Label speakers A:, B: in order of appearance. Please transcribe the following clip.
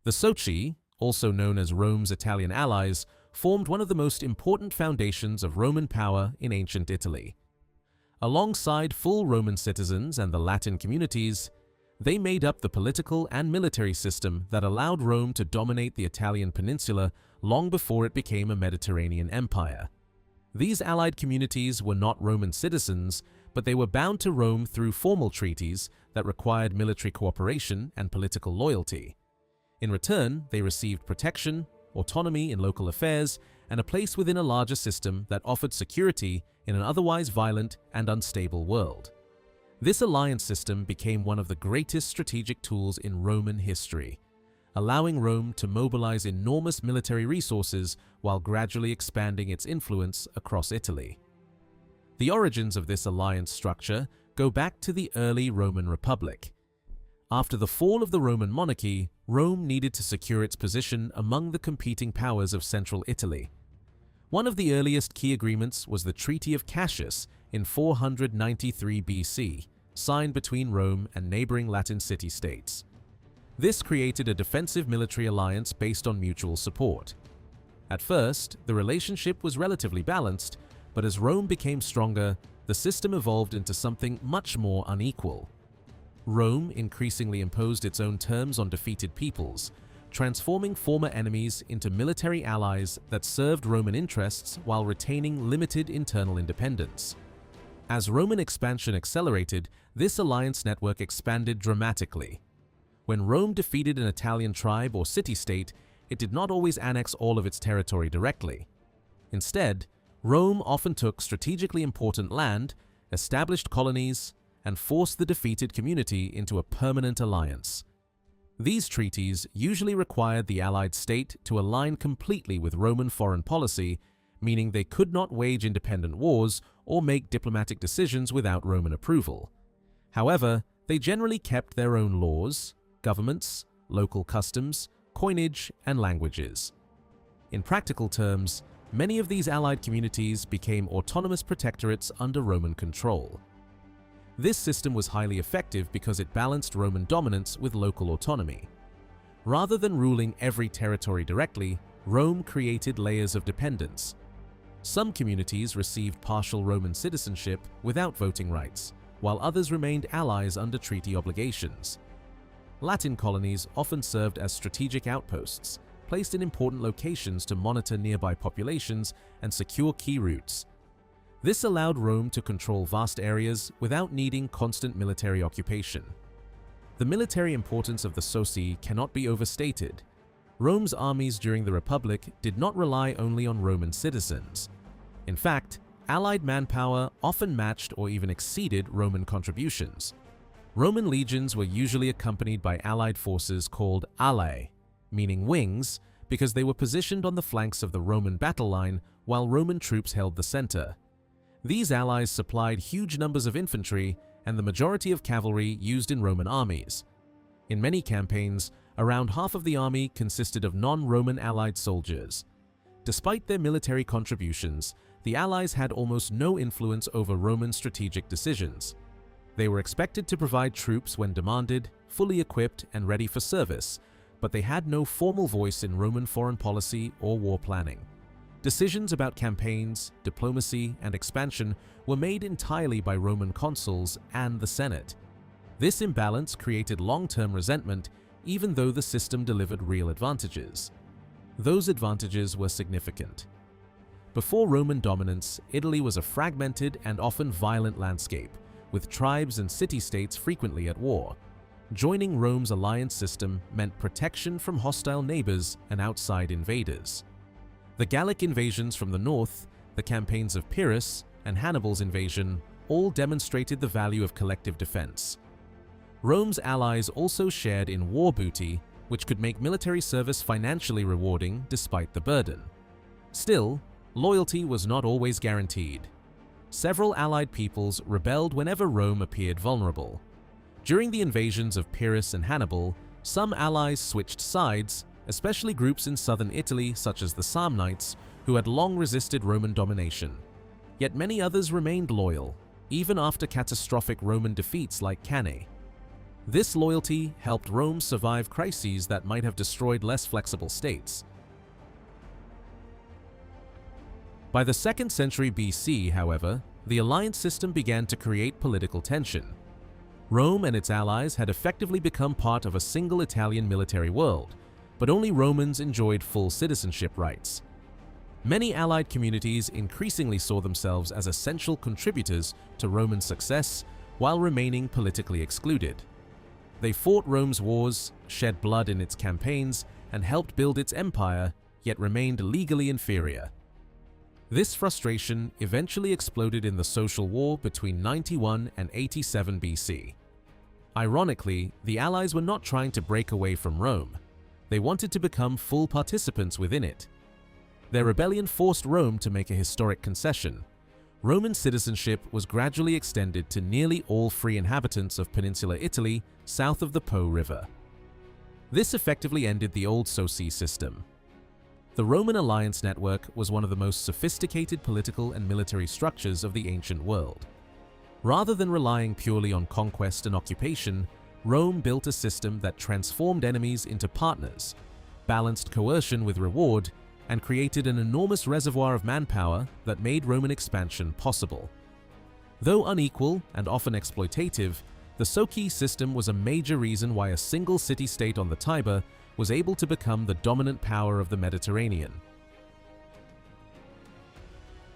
A: The Socii, also known as Rome's Italian allies, formed one of the most important foundations of Roman power in ancient Italy. Alongside full Roman citizens and the Latin communities, they made up the political and military system that allowed Rome to dominate the Italian Peninsula long before it became a Mediterranean empire. These allied communities were not Roman citizens, but they were bound to Rome through formal treaties that required military cooperation and political loyalty. In return, they received protection, autonomy in local affairs, and a place within a larger system that offered security in an otherwise violent and unstable world. This alliance system became one of the greatest strategic tools in Roman history, allowing Rome to mobilize enormous military resources while gradually expanding its influence across Italy. The origins of this alliance structure go back to the early Roman Republic. After the fall of the Roman monarchy, Rome needed to secure its position among the competing powers of central Italy. One of the earliest key agreements was the Treaty of Cassius in 493 BC, signed between Rome and neighboring Latin city-states. This created a defensive military alliance based on mutual support. At first, the relationship was relatively balanced, but as Rome became stronger, the system evolved into something much more unequal. Rome increasingly imposed its own terms on defeated peoples, transforming former enemies into military allies that served Roman interests while retaining limited internal independence. As Roman expansion accelerated, this alliance network expanded dramatically. When Rome defeated an Italian tribe or city-state, it did not always annex all of its territory directly. Instead, Rome often took strategically important land, established colonies, and forced the defeated community into a permanent alliance. These treaties usually required the allied state to align completely with Roman foreign policy, meaning they could not wage independent wars or make diplomatic decisions without Roman approval. However, they generally kept their own laws, governments, local customs, coinage, and languages. In practical terms, many of these allied communities became autonomous protectorates under Roman control. This system was highly effective because it balanced Roman dominance with local autonomy. Rather than ruling every territory directly, Rome created layers of dependence. Some communities received partial Roman citizenship without voting rights, while others remained allies under treaty obligations. Latin colonies often served as strategic outposts, placed in important locations to monitor nearby populations and secure key routes. This allowed Rome to control vast areas without needing constant military occupation. The military importance of the Socii cannot be overstated. Rome's armies during the Republic did not rely only on Roman citizens. In fact, allied manpower often matched or even exceeded Roman contributions. Roman legions were usually accompanied by allied forces called alae, meaning wings, because they were positioned on the flanks of the Roman battle line while Roman troops held the center. These allies supplied huge numbers of infantry and the majority of cavalry used in Roman armies. In many campaigns, around half of the army consisted of non-Roman allied soldiers. Despite their military contributions, the allies had almost no influence over Roman strategic decisions. They were expected to provide troops when demanded, fully equipped and ready for service, but they had no formal voice in Roman foreign policy or war planning. Decisions about campaigns, diplomacy, and expansion were made entirely by Roman consuls and the Senate. This imbalance created long-term resentment, even though the system delivered real advantages. Those advantages were significant. Before Roman dominance, Italy was a fragmented and often violent landscape, with tribes and city-states frequently at war. Joining Rome's alliance system meant protection from hostile neighbors and outside invaders. The Gallic invasions from the north, the campaigns of Pyrrhus, and Hannibal's invasion all demonstrated the value of collective defense. Rome's allies also shared in war booty, which could make military service financially rewarding despite the burden. Still, loyalty was not always guaranteed. Several allied peoples rebelled whenever Rome appeared vulnerable. During the invasions of Pyrrhus and Hannibal, some allies switched sides, especially groups in southern Italy such as the Samnites, who had long resisted Roman domination. Yet many others remained loyal, even after catastrophic Roman defeats like Cannae. This loyalty helped Rome survive crises that might have destroyed less flexible states. By the 2nd century BC, however, the alliance system began to create political tension. Rome and its allies had effectively become part of a single Italian military world, but only Romans enjoyed full citizenship rights. Many allied communities increasingly saw themselves as essential contributors to Roman success while remaining politically excluded. They fought Rome's wars, shed blood in its campaigns, and helped build its empire, yet remained legally inferior. This frustration eventually exploded in the social war between 91 and 87 BC. Ironically, the allies were not trying to break away from Rome. They wanted to become full participants within it. Their rebellion forced Rome to make a historic concession. Roman citizenship was gradually extended to nearly all free inhabitants of peninsular Italy south of the Po River. This effectively ended the old Socii system. The Roman alliance network was one of the most sophisticated political and military structures of the ancient world. Rather than relying purely on conquest and occupation, Rome built a system that transformed enemies into partners, balanced coercion with reward, and created an enormous reservoir of manpower that made Roman expansion possible. Though unequal and often exploitative, the Socii system was a major reason why a single city-state on the Tiber was able to become the dominant power of the Mediterranean.